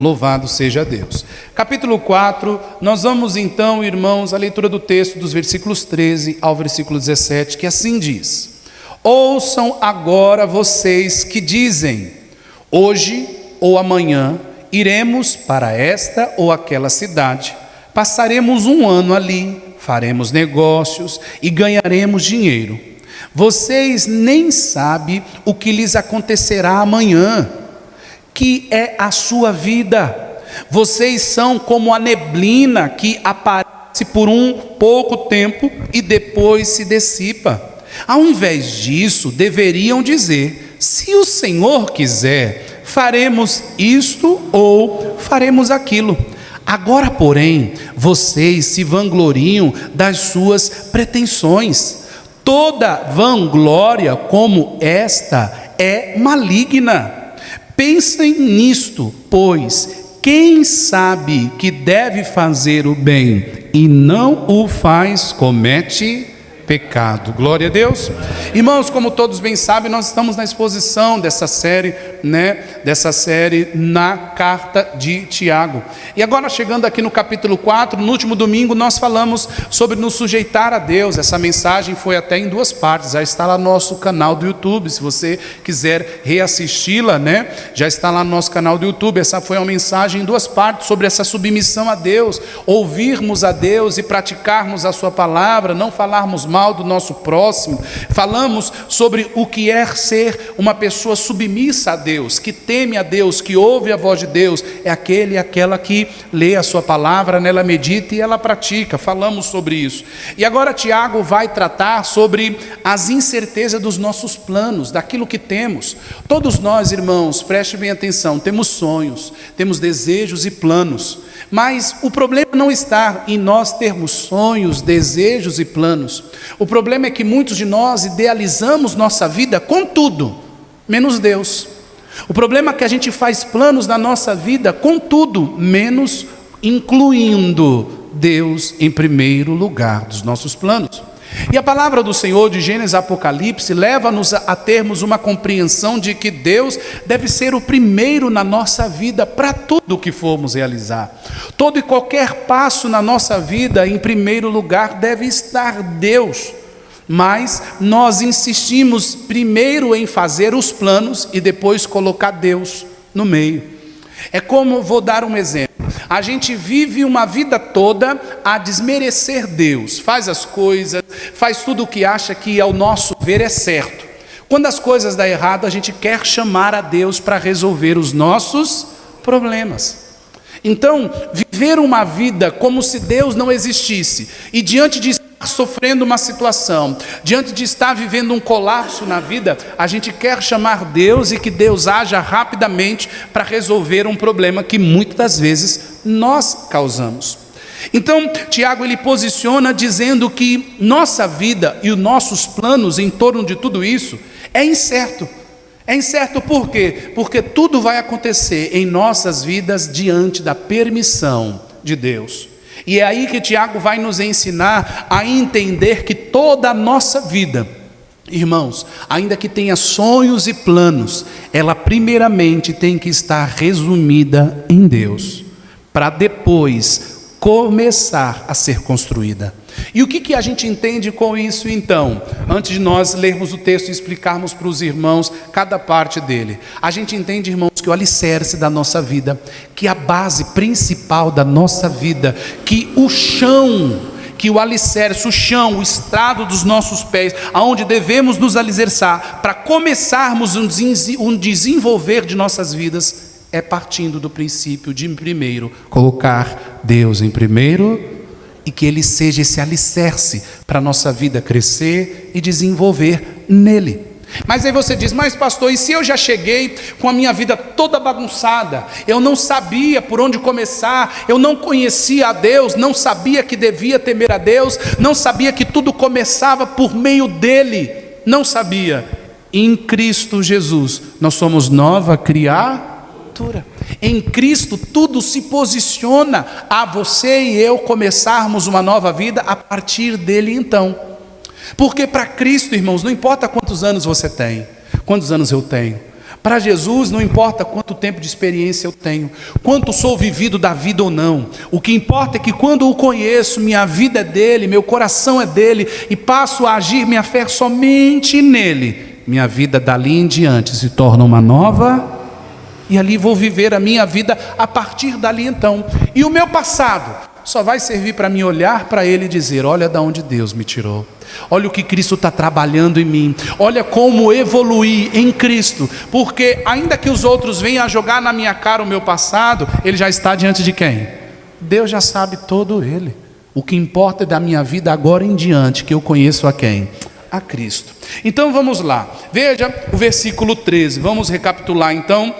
Louvado seja Deus. Capítulo 4, nós vamos então, irmãos, a leitura do texto dos versículos 13 ao versículo 17, que assim diz: Ouçam agora vocês que dizem, hoje ou amanhã iremos para esta ou aquela cidade, passaremos um ano ali, faremos negócios e ganharemos dinheiro. Vocês nem sabem o que lhes acontecerá amanhã, que é a sua vida. Vocês são como a neblina que aparece por um pouco tempo e depois se dissipa. Ao invés disso, deveriam dizer: se o Senhor quiser, faremos isto ou faremos aquilo. Agora, porém, vocês se vangloriam das suas pretensões. Toda vanglória como esta é maligna. Pensem nisto, pois quem sabe que deve fazer o bem e não o faz, comete pecado. Glória a Deus. Irmãos, como todos bem sabem, nós estamos na exposição dessa série, na carta de Tiago. E agora, chegando aqui no capítulo 4, no último domingo nós falamos sobre nos sujeitar a Deus. Essa mensagem foi até em duas partes, já está lá no nosso canal do YouTube, se você quiser reassisti-la, já está lá no nosso canal do YouTube. Essa foi uma mensagem em duas partes, sobre essa submissão a Deus, ouvirmos a Deus e praticarmos a sua palavra, não falarmos mal do nosso próximo. Falamos sobre o que é ser uma pessoa submissa a Deus, que teme a Deus, que ouve a voz de Deus. É aquele e aquela que lê a sua palavra, nela medita e ela pratica. Falamos sobre isso. E agora Tiago vai tratar sobre as incertezas dos nossos planos, daquilo que temos. Todos nós, irmãos, preste bem atenção, temos sonhos, temos desejos e planos. Mas o problema não está em nós termos sonhos, desejos e planos. O problema é que muitos de nós idealizamos nossa vida com tudo, menos Deus. O problema é que a gente faz planos na nossa vida com tudo, menos incluindo Deus em primeiro lugar dos nossos planos. E a palavra do Senhor de Gênesis a Apocalipse leva-nos a termos uma compreensão de que Deus deve ser o primeiro na nossa vida para tudo o que formos realizar. Todo e qualquer passo na nossa vida, em primeiro lugar, deve estar Deus. Mas nós insistimos primeiro em fazer os planos e depois colocar Deus no meio. É como, vou dar um exemplo. A gente vive uma vida toda a desmerecer Deus, faz as coisas, faz tudo o que acha que ao nosso ver é certo. Quando as coisas dão errado, a gente quer chamar a Deus para resolver os nossos problemas. Então, viver uma vida como se Deus não existisse, e diante de estar sofrendo uma situação, diante de estar vivendo um colapso na vida, a gente quer chamar Deus e que Deus haja rapidamente para resolver um problema que muitas das vezes nós causamos. Então, Tiago ele posiciona dizendo que nossa vida e os nossos planos em torno de tudo isso é incerto. É incerto por quê? Porque tudo vai acontecer em nossas vidas diante da permissão de Deus. E é aí que Tiago vai nos ensinar a entender que toda a nossa vida, irmãos, ainda que tenha sonhos e planos, ela primeiramente tem que estar resumida em Deus, para depois começar a ser construída. E o que a gente entende com isso então? Antes de nós lermos o texto e explicarmos para os irmãos cada parte dele, a gente entende, irmãos, que o alicerce da nossa vida, que a base principal da nossa vida, que o chão, que o alicerce, o chão, o estrado dos nossos pés, aonde devemos nos alicerçar para começarmos um desenvolver de nossas vidas, é partindo do princípio de primeiro colocar Deus em primeiro, e que Ele seja esse alicerce para a nossa vida crescer e desenvolver nele. Mas aí você diz: mas pastor, e se eu já cheguei com a minha vida toda bagunçada, eu não sabia por onde começar, eu não conhecia a Deus, não sabia que devia temer a Deus, não sabia que tudo começava por meio dele, não sabia. Em Cristo Jesus nós somos nova criatura. Em Cristo tudo se posiciona a você e eu começarmos uma nova vida a partir dele então. Porque para Cristo, irmãos, não importa quantos anos você tem, quantos anos eu tenho, Para Jesus não importa quanto tempo de experiência eu tenho, quanto sou vivido da vida ou não. O que importa é que quando o conheço, minha vida é dele, meu coração é dele, e passo a agir minha fé somente nele, minha vida dali em diante se torna uma nova, e ali vou viver a minha vida a partir dali então. E o meu passado só vai servir para mim olhar para ele e dizer: olha de onde Deus me tirou, olha o que Cristo está trabalhando em mim, olha como evoluir em Cristo, porque ainda que os outros venham a jogar na minha cara o meu passado, ele já está diante de quem? Deus já sabe todo ele. O que importa é da minha vida agora em diante, que eu conheço a quem? A Cristo. Então vamos lá, veja o versículo 13, vamos recapitular então.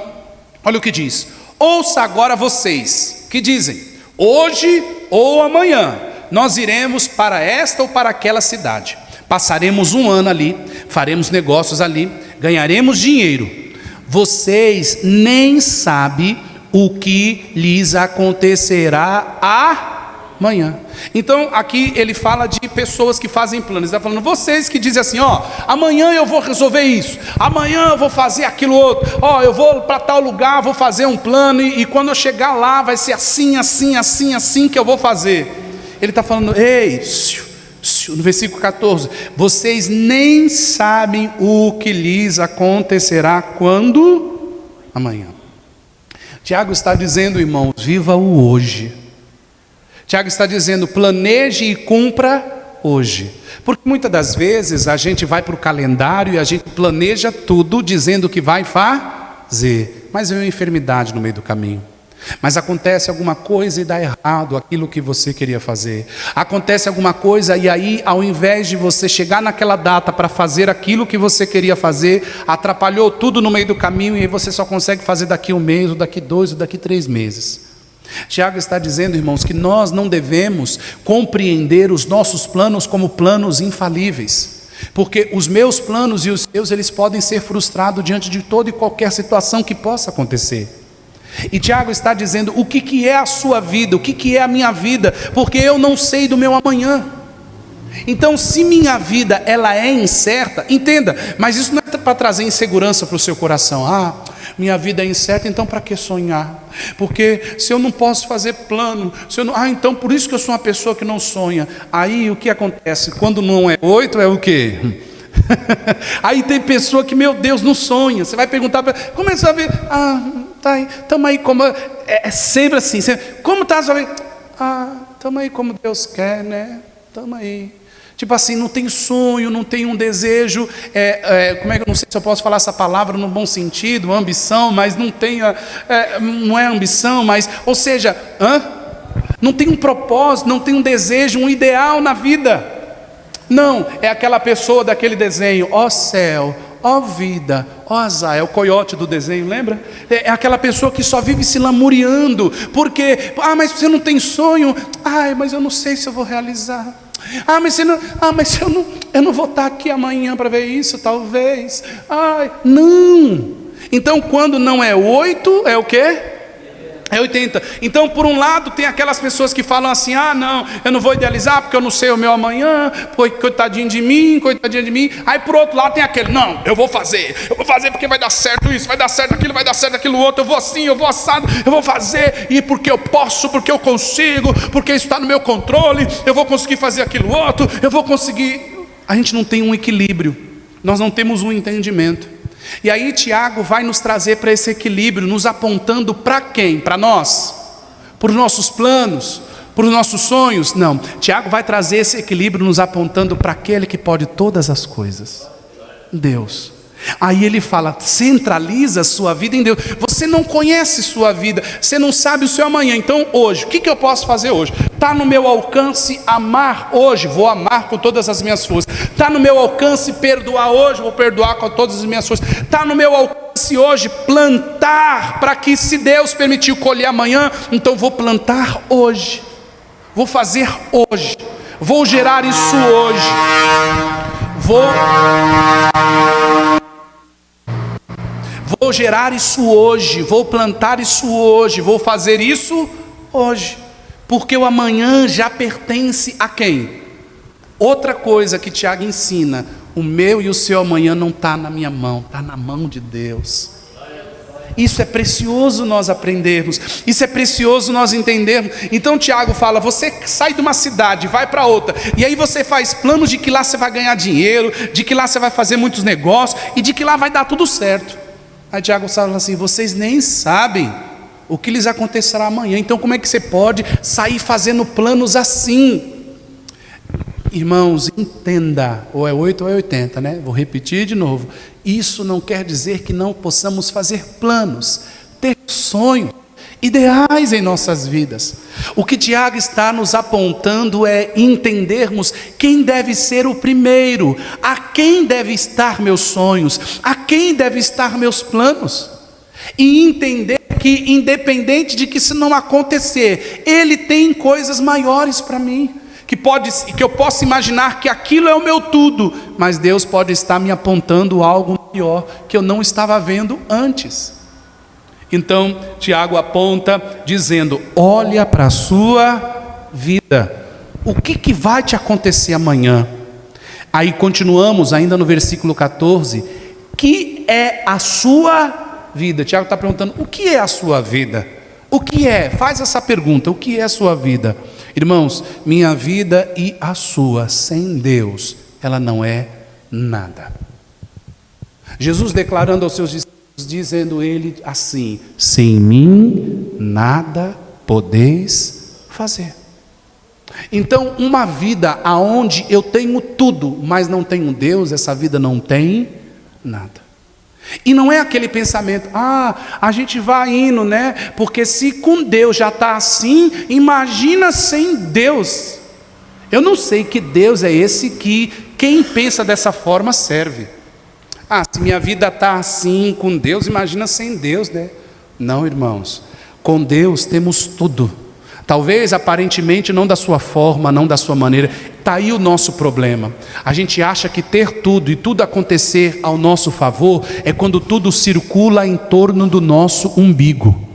Olha o que diz: ouça agora vocês que dizem: hoje ou amanhã nós iremos para esta ou para aquela cidade, passaremos um ano ali, faremos negócios ali, ganharemos dinheiro. Vocês nem sabem o que lhes acontecerá amanhã. Então aqui ele fala de pessoas que fazem planos. Ele está falando, vocês que dizem assim: ó, amanhã eu vou resolver isso, amanhã eu vou fazer aquilo outro, ó, eu vou para tal lugar, vou fazer um plano, e quando eu chegar lá vai ser assim, assim, assim, assim que eu vou fazer. Ele está falando: ei, no versículo 14, vocês nem sabem o que lhes acontecerá quando? Amanhã. Tiago está dizendo, irmãos, viva o hoje. Tiago está dizendo: planeje e cumpra hoje. Porque muitas das vezes a gente vai para o calendário e a gente planeja tudo dizendo que vai fazer, mas vem uma enfermidade no meio do caminho, mas acontece alguma coisa e dá errado aquilo que você queria fazer. Acontece alguma coisa e aí, ao invés de você chegar naquela data para fazer aquilo que você queria fazer, atrapalhou tudo no meio do caminho, e aí você só consegue fazer daqui 1 mês, ou daqui 2, ou daqui 3 meses. Tiago está dizendo, irmãos, que nós não devemos compreender os nossos planos como planos infalíveis, porque os meus planos e os seus, eles podem ser frustrados diante de toda e qualquer situação que possa acontecer. E Tiago está dizendo: o que é a sua vida, o que é a minha vida, porque eu não sei do meu amanhã. Então, se minha vida ela é incerta, entenda, mas isso não é para trazer insegurança para o seu coração. Ah, minha vida é incerta, então para que sonhar? Porque se eu não posso fazer plano, se eu não, então por isso que eu sou uma pessoa que não sonha. Aí o que acontece? Quando não é 8, é o quê? Aí tem pessoa que, meu Deus, não sonha. Você vai perguntar para ela, começa a ver, tá aí, estamos aí como, é sempre assim, sempre, como está a sua vida? Estamos aí como Deus quer, né? Estamos aí. Tipo assim, não tem sonho, não tem um desejo, como é que eu não sei se eu posso falar essa palavra no bom sentido, ambição, mas não tem, não é ambição, mas, ou seja, não tem um propósito, não tem um desejo, um ideal na vida. Não, é aquela pessoa daquele desenho, ó céu, ó vida, ó azar, é o coiote do desenho, lembra? É aquela pessoa que só vive se lamuriando, porque, mas você não tem sonho, mas eu não sei se eu vou realizar. Mas eu não vou estar aqui amanhã para ver isso, talvez. Não. Então, quando não é 8, é o quê? É 80. Então, por um lado, tem aquelas pessoas que falam assim: não, eu não vou idealizar porque eu não sei o meu amanhã, coitadinho de mim, coitadinho de mim. Aí, por outro lado, tem aquele: não, eu vou fazer porque vai dar certo isso, vai dar certo aquilo, vai dar certo aquilo outro, eu vou assim, eu vou assado, eu vou fazer, e porque eu posso, porque eu consigo, porque isso está no meu controle, eu vou conseguir fazer aquilo outro, eu vou conseguir. A gente não tem um equilíbrio, nós não temos um entendimento. E aí Tiago vai nos trazer para esse equilíbrio, nos apontando para quem? Para nós? Para os nossos planos? Para os nossos sonhos? Não, Tiago vai trazer esse equilíbrio nos apontando para aquele que pode todas as coisas, Deus. Aí ele fala: centraliza a sua vida em Deus. Você não conhece sua vida, você não sabe o seu amanhã. Então hoje, o que eu posso fazer hoje? Está no meu alcance amar hoje, vou amar com todas as minhas forças. Está no meu alcance perdoar hoje, vou perdoar com todas as minhas forças. Está no meu alcance hoje plantar, para que, se Deus permitir colher amanhã, então vou plantar hoje, vou fazer hoje, vou gerar isso hoje, vou gerar isso hoje, vou plantar isso hoje, vou fazer isso hoje, porque o amanhã já pertence a quem? Outra coisa que Tiago ensina: o meu e o seu amanhã não está na minha mão, está na mão de Deus. Isso é precioso nós aprendermos, isso é precioso nós entendermos. Então Tiago fala, você sai de uma cidade, vai para outra, e aí você faz planos de que lá você vai ganhar dinheiro, de que lá você vai fazer muitos negócios, e de que lá vai dar tudo certo. Aí Tiago fala assim, vocês nem sabem o que lhes acontecerá amanhã, então como é que você pode sair fazendo planos assim? Irmãos, entenda, ou é 8 ou é 80, né? Vou repetir de novo. Isso não quer dizer que não possamos fazer planos, ter sonhos, ideais em nossas vidas. O que Tiago está nos apontando é entendermos quem deve ser o primeiro, a quem deve estar meus sonhos, a quem deve estar meus planos. E entender que independente de que isso não acontecer, Ele tem coisas maiores para mim. Que eu possa imaginar que aquilo é o meu tudo, mas Deus pode estar me apontando algo maior que eu não estava vendo antes. Então Tiago aponta dizendo, olha para a sua vida, o que vai te acontecer amanhã? Aí continuamos ainda no versículo 14, que é a sua vida? Tiago está perguntando, o que é a sua vida? O que é? Faz essa pergunta, o que é a sua vida? Irmãos, minha vida e a sua, sem Deus, ela não é nada. Jesus declarando aos seus discípulos, dizendo ele assim, sem mim nada podeis fazer. Então, uma vida aonde eu tenho tudo, mas não tenho Deus, essa vida não tem nada. E não é aquele pensamento, a gente vai indo, né? Porque se com Deus já está assim, imagina sem Deus. Eu não sei que Deus é esse que quem pensa dessa forma serve. Se minha vida está assim com Deus, imagina sem Deus, né? Não, irmãos, com Deus temos tudo. Talvez aparentemente não da sua forma, não da sua maneira. Está aí o nosso problema. A gente acha que ter tudo e tudo acontecer ao nosso favor é quando tudo circula em torno do nosso umbigo.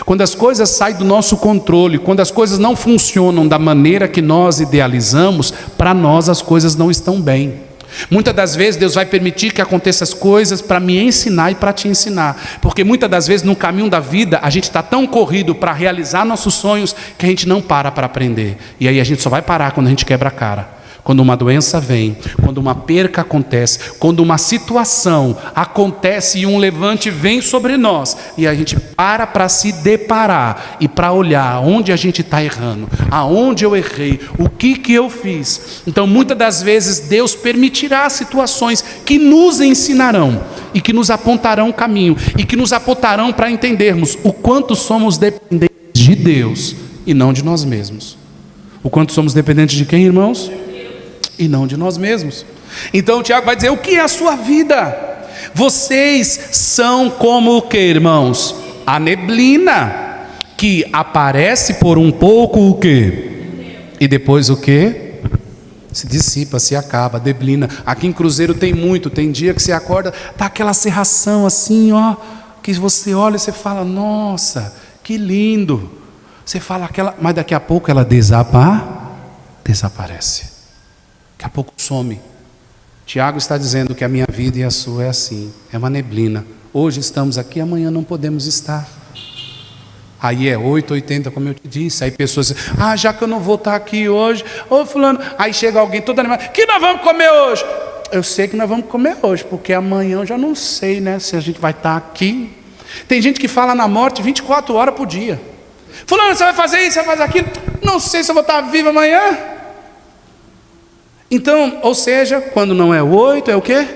Quando as coisas saem do nosso controle, quando as coisas não funcionam da maneira que nós idealizamos, para nós as coisas não estão bem. Muitas das vezes Deus vai permitir que aconteçam as coisas para me ensinar e para te ensinar, porque muitas das vezes no caminho da vida a gente está tão corrido para realizar nossos sonhos que a gente não para aprender, e aí a gente só vai parar quando a gente quebra a cara, quando uma doença vem, quando uma perca acontece, quando uma situação acontece e um levante vem sobre nós, e a gente para se deparar e para olhar onde a gente está errando, aonde eu errei, o que eu fiz. Então muitas das vezes Deus permitirá situações que nos ensinarão e que nos apontarão o caminho e que nos apontarão para entendermos o quanto somos dependentes de Deus e não de nós mesmos. O quanto somos dependentes de quem, irmãos? E não de nós mesmos. Então o Tiago vai dizer, o que é a sua vida? Vocês são como o que, irmãos? A neblina, que aparece por um pouco o que? E depois o que? Se dissipa, se acaba, neblina. Aqui em Cruzeiro tem muito, tem dia que você acorda, tá aquela cerração assim, ó, que você olha e você fala, nossa, que lindo. Você fala aquela, mas daqui a pouco ela desaparece. Daqui a pouco some. Tiago está dizendo que a minha vida e a sua é assim, é uma neblina. Hoje estamos aqui, amanhã não podemos estar. Aí é 8, 80, como eu te disse. Aí pessoas dizem, já que eu não vou estar aqui hoje, ô fulano, aí chega alguém todo animado, que nós vamos comer hoje? Eu sei que nós vamos comer hoje, porque amanhã eu já não sei, né, se a gente vai estar aqui. Tem gente que fala na morte 24 horas por dia. Fulano, você vai fazer isso, você vai fazer aquilo? Não sei se eu vou estar vivo amanhã. Então, ou seja, quando não é 8, é o quê?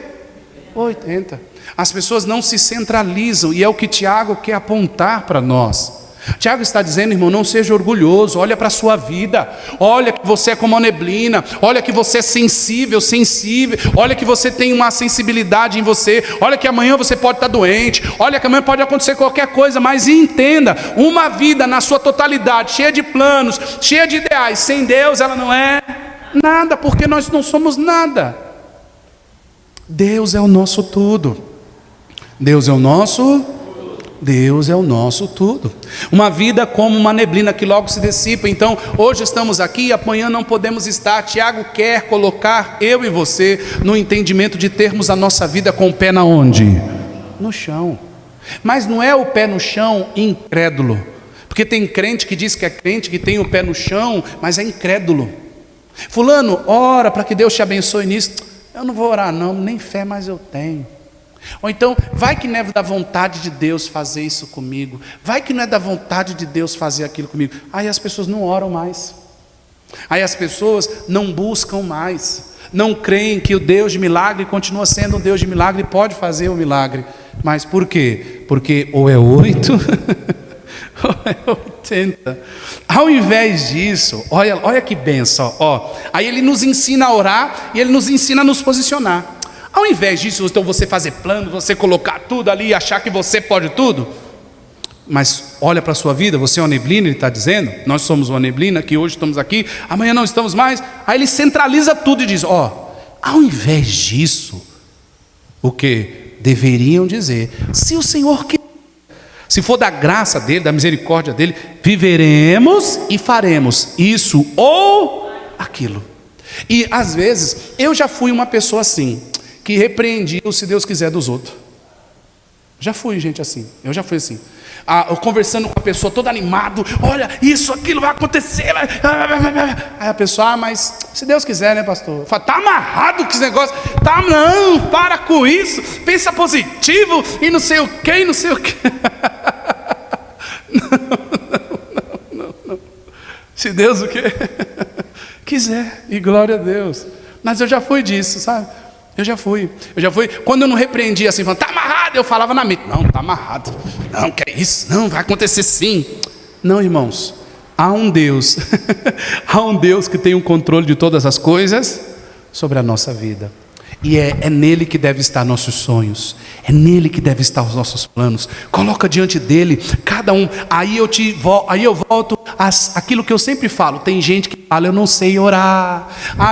80. As pessoas não se centralizam, e é o que Tiago quer apontar para nós. Tiago está dizendo, irmão, não seja orgulhoso, olha para a sua vida, olha que você é como a neblina, olha que você é sensível, olha que você tem uma sensibilidade em você, olha que amanhã você pode estar doente, olha que amanhã pode acontecer qualquer coisa, mas entenda, uma vida na sua totalidade, cheia de planos, cheia de ideais, sem Deus ela não é nada, porque nós não somos nada. Deus é o nosso tudo. Deus é o nosso tudo. Uma vida como uma neblina que logo se dissipa. Então, hoje estamos aqui e amanhã não podemos estar. Tiago quer colocar eu e você no entendimento de termos a nossa vida com o pé na onde? No chão. Mas não é o pé no chão incrédulo. Porque tem crente que diz que é crente, que tem o pé no chão, mas é incrédulo. Fulano, ora para que Deus te abençoe nisso. Eu não vou orar não, nem fé mais eu tenho. Ou então, vai que não é da vontade de Deus fazer isso comigo. Vai que não é da vontade de Deus fazer aquilo comigo. Aí as pessoas não oram mais. Aí as pessoas não buscam mais. Não creem que o Deus de milagre continua sendo um Deus de milagre e pode fazer o milagre. Mas por quê? Porque ou é 8 ou é 80. Ao invés disso, olha que benção, ó. Aí ele nos ensina a orar e ele nos ensina a nos posicionar. Ao invés disso, então você fazer plano, você colocar tudo ali e achar que você pode tudo. Mas olha para a sua vida, você é uma neblina, ele está dizendo. Nós somos uma neblina, que hoje estamos aqui, amanhã não estamos mais. Aí ele centraliza tudo e diz, ó, ao invés disso, o que deveriam dizer, se o Senhor quiser, se for da graça dele, da misericórdia dele, viveremos e faremos isso ou aquilo. E às vezes, eu já fui uma pessoa assim, que repreendia o se Deus quiser dos outros. Já fui gente assim, eu já fui assim. Eu conversando com a pessoa, todo animado, olha, isso, aquilo vai acontecer. Aí a pessoa, mas se Deus quiser, né, pastor? Eu falo, tá amarrado com esse negócio, tá, não, para com isso, pensa positivo, e não sei o que, e não sei o que. Não. Se Deus o quê? Quiser, e glória a Deus. Mas eu já fui disso, sabe? Eu já fui. Quando eu não repreendia assim, falando, tá amarrado, eu falava na mente, não, tá amarrado. Não, que é isso? Não, vai acontecer sim. Não, irmãos, há um Deus, há um Deus que tem o controle de todas as coisas sobre a nossa vida. E é nele que deve estar nossos sonhos, é nele que deve estar os nossos planos. Coloca diante dele, cada um. Aí eu volto àquilo que eu sempre falo. Tem gente que fala, eu não sei orar,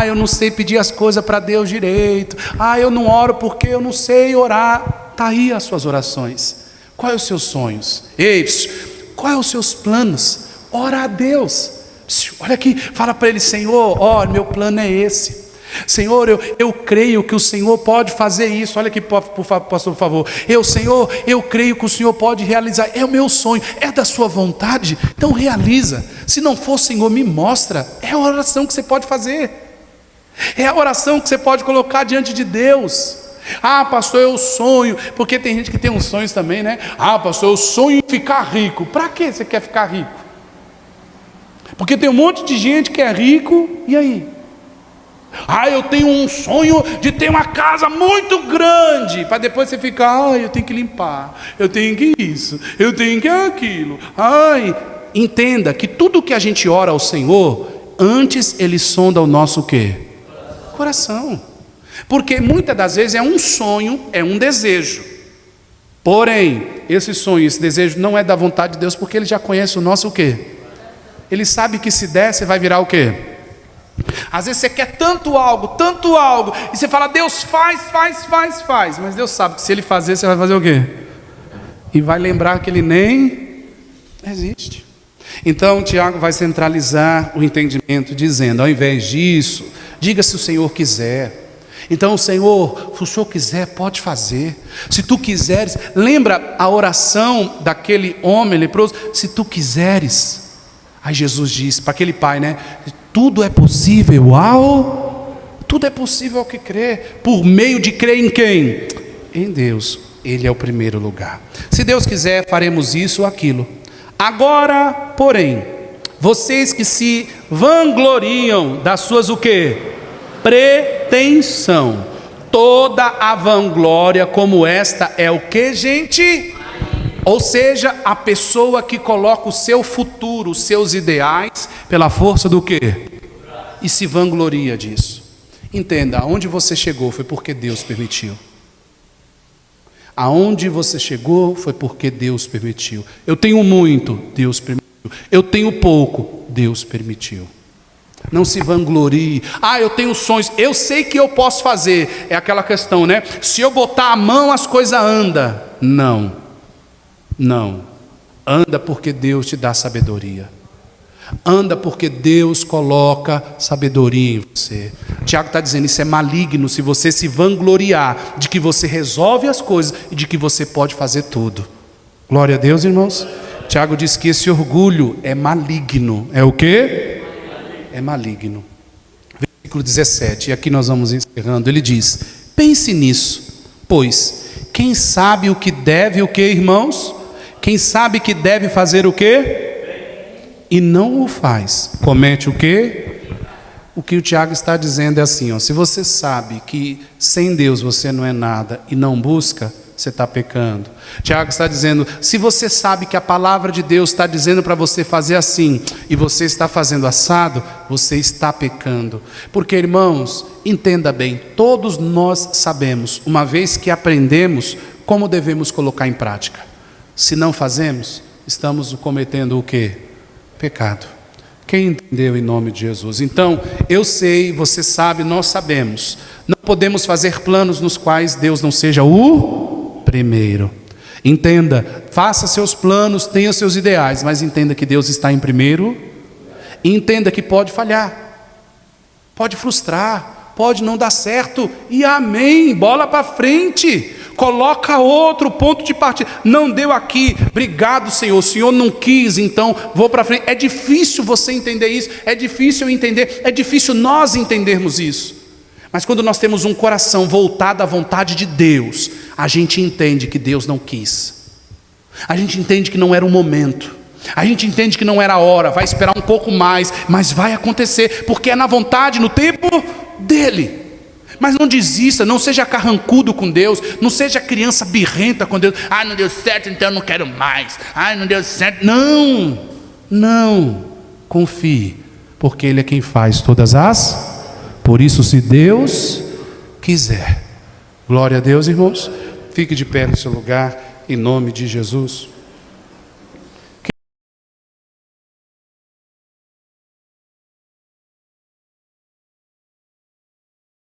eu não sei pedir as coisas para Deus direito, eu não oro porque eu não sei orar. Está aí as suas orações. Quais os seus sonhos? Ei, quais os seus planos? Ora a Deus. Olha aqui, fala para ele, Senhor, meu plano é esse. Senhor, eu creio que o Senhor pode fazer isso. Olha aqui, pastor, por favor. Senhor, eu creio que o Senhor pode realizar. É o meu sonho, é da sua vontade. Então realiza. Se não for, Senhor, me mostra. É a oração que você pode fazer. É a oração que você pode colocar diante de Deus. Pastor, eu sonho. Porque tem gente que tem uns sonhos também, né? Pastor, eu sonho em ficar rico. Para que você quer ficar rico? Porque tem um monte de gente que é rico. E aí? Eu tenho um sonho de ter uma casa muito grande, para depois você ficar, eu tenho que limpar, eu tenho que isso, eu tenho que aquilo. Entenda que tudo que a gente ora ao Senhor, antes Ele sonda o nosso quê? Coração. Porque muitas das vezes é um sonho, é um desejo. Porém, esse sonho, esse desejo não é da vontade de Deus, porque Ele já conhece o nosso o quê? Ele sabe que se der, você vai virar o quê? Às vezes você quer tanto algo, e você fala, Deus faz, mas Deus sabe que se Ele fazer, você vai fazer o quê? E vai lembrar que Ele nem existe. Então Tiago vai centralizar o entendimento, dizendo, ao invés disso, diga se o Senhor quiser. Então Senhor, se o Senhor quiser, pode fazer. Se tu quiseres, lembra a oração daquele homem leproso, se tu quiseres. Aí Jesus disse para aquele pai, né? Tudo é possível tudo é possível ao que crê. Por meio de crer em quem? Em Deus. Ele é o primeiro lugar. Se Deus quiser, faremos isso ou aquilo. Agora, porém, vocês que se vangloriam das suas o quê? Pretensão. Toda a vanglória como esta é o que, gente? Ou seja, a pessoa que coloca o seu futuro, os seus ideais, pela força do quê? E se vangloria disso. Entenda, aonde você chegou foi porque Deus permitiu. Aonde você chegou foi porque Deus permitiu. Eu tenho muito, Deus permitiu. Eu tenho pouco, Deus permitiu. Não se vanglorie. Eu tenho sonhos, eu sei que eu posso fazer. É aquela questão, né? Se eu botar a mão, as coisas andam. Não, anda porque Deus te dá sabedoria. Anda porque Deus coloca sabedoria em você. Tiago está dizendo, isso é maligno se você se vangloriar de que você resolve as coisas e de que você pode fazer tudo. Glória a Deus, irmãos. Tiago diz que esse orgulho é maligno. É o quê? É maligno. Versículo 17, e aqui nós vamos encerrando. Ele diz: pense nisso, pois quem sabe o que deve o quê, irmãos? Quem sabe que deve fazer o quê? E não o faz, comete o quê? O que o Tiago está dizendo é assim, ó, se você sabe que sem Deus você não é nada e não busca, você está pecando. Tiago está dizendo, se você sabe que a palavra de Deus está dizendo para você fazer assim, e você está fazendo assado, você está pecando. Porque, irmãos, entenda bem, todos nós sabemos, uma vez que aprendemos, como devemos colocar em prática. Se não fazemos, estamos cometendo o quê? Pecado. Quem entendeu em nome de Jesus? Então, eu sei, você sabe, nós sabemos. Não podemos fazer planos nos quais Deus não seja o primeiro. Entenda, faça seus planos, tenha seus ideais, mas entenda que Deus está em primeiro. E entenda que pode falhar, pode frustrar, pode não dar certo. E amém, bola para frente. Coloca outro ponto de partida. Não deu aqui, obrigado Senhor, o Senhor não quis, então vou para frente. É difícil você entender isso, é difícil eu entender, é difícil nós entendermos isso. Mas quando nós temos um coração voltado à vontade de Deus, a gente entende que Deus não quis. A gente entende que não era o momento. A gente entende que não era a hora, vai esperar um pouco mais, mas vai acontecer, porque é na vontade, no tempo dele. Mas não desista, não seja carrancudo com Deus, não seja criança birrenta com Deus. Ah, não deu certo, então eu não quero mais. Ah, não deu certo. Não, não, confie, porque Ele é quem faz todas as. Por isso, se Deus quiser. Glória a Deus, irmãos. Fique de pé no seu lugar, em nome de Jesus.